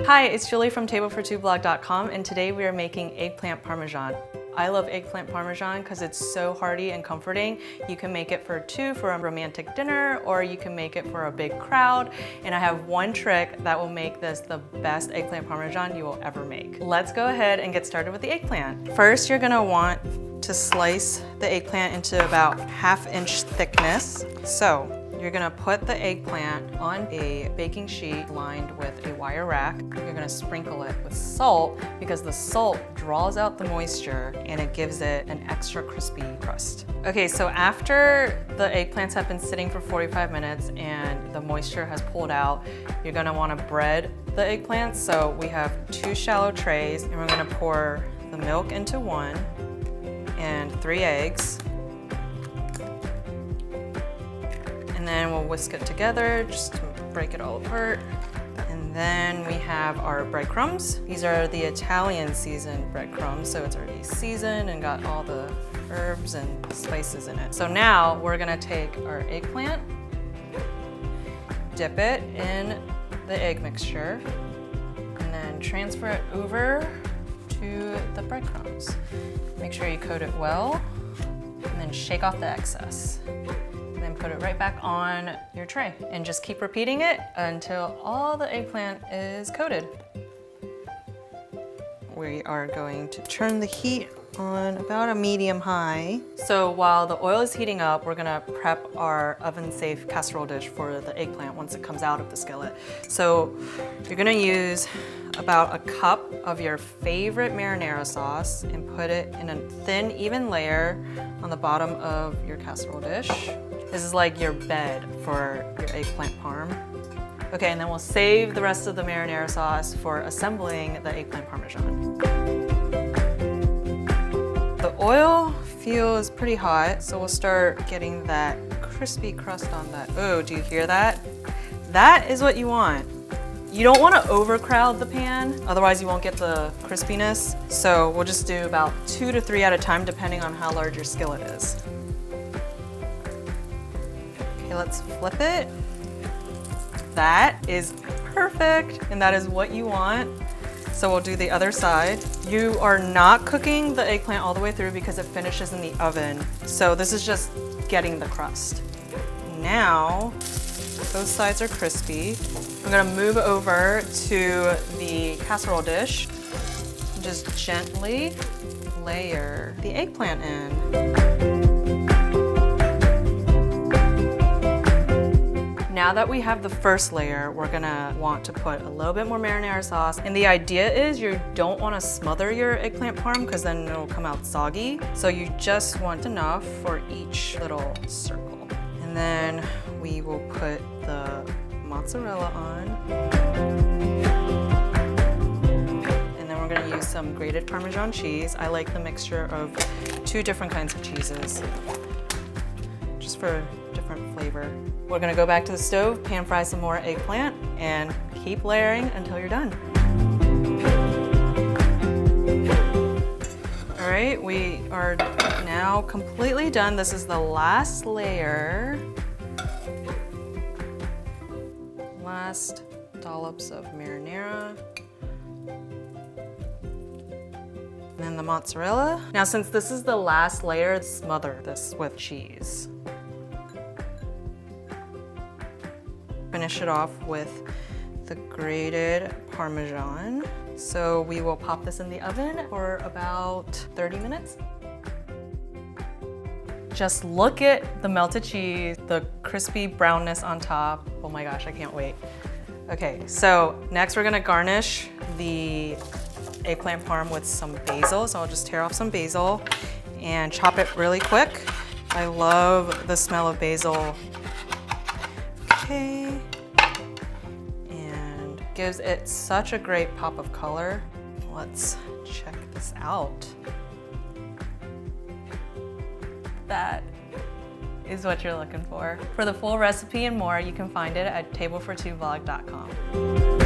Hi, it's Julie from tablefor2blog.com, and today we are making eggplant parmesan. I love eggplant parmesan because it's so hearty and comforting. You can make it for two for a romantic dinner, or you can make it for a big crowd. And I have one trick that will make this the best eggplant parmesan you will ever make. Let's go ahead and get started with the eggplant. First, you're gonna want to slice the eggplant into about 1/2 inch thickness. So you're gonna put the eggplant on a baking sheet lined with a wire rack. You're gonna sprinkle it with salt because the salt draws out the moisture and it gives it an extra crispy crust. Okay, so after the eggplants have been sitting for 45 minutes and the moisture has pulled out, you're gonna wanna bread the eggplants. So we have 2 shallow trays, and we're gonna pour the milk into one and 3 eggs. And then we'll whisk it together just to break it all apart. And then we have our breadcrumbs. These are the Italian seasoned breadcrumbs, so it's already seasoned and got all the herbs and spices in it. So now we're gonna take our eggplant, dip it in the egg mixture, and then transfer it over to the breadcrumbs. Make sure you coat it well, and then shake off the excess. Then put it right back on your tray and just keep repeating it until all the eggplant is coated. We are going to turn the heat on about a medium high. So while the oil is heating up, we're gonna prep our oven-safe casserole dish for the eggplant once it comes out of the skillet. So you're gonna use about a cup of your favorite marinara sauce and put it in a thin, even layer on the bottom of your casserole dish. This is like your bed for your eggplant parm. Okay, and then we'll save the rest of the marinara sauce for assembling the eggplant parmesan. The oil feels pretty hot, so we'll start getting that crispy crust on that. Oh, do you hear that? That is what you want. You don't want to overcrowd the pan, otherwise you won't get the crispiness. So we'll just do about 2 to 3 at a time, depending on how large your skillet is. Okay, let's flip it. That is perfect, and that is what you want. So we'll do the other side. You are not cooking the eggplant all the way through because it finishes in the oven. So this is just getting the crust. Now, both sides are crispy. I'm gonna move over to the casserole dish. Just gently layer the eggplant in. Now that we have the first layer, we're gonna want to put a little bit more marinara sauce. And the idea is you don't wanna smother your eggplant parm because then it'll come out soggy. So you just want enough for each little circle. And then we will put the mozzarella on. And then we're gonna use some grated Parmesan cheese. I like the mixture of 2 different kinds of cheeses, just for different flavor. We're gonna go back to the stove, pan fry some more eggplant, and keep layering until you're done. All right, we are now completely done. This is the last layer. Last dollops of marinara. And then the mozzarella. Now, since this is the last layer, smother this with cheese. Finish it off with the grated Parmesan. So we will pop this in the oven for about 30 minutes. Just look at the melted cheese, the crispy brownness on top. Oh my gosh, I can't wait. Okay, so next we're gonna garnish the eggplant parm with some basil. So I'll just tear off some basil and chop it really quick. I love the smell of basil. Okay, and gives it such a great pop of color. Let's check this out. That is what you're looking for. For the full recipe and more, you can find it at tablefor2blog.com.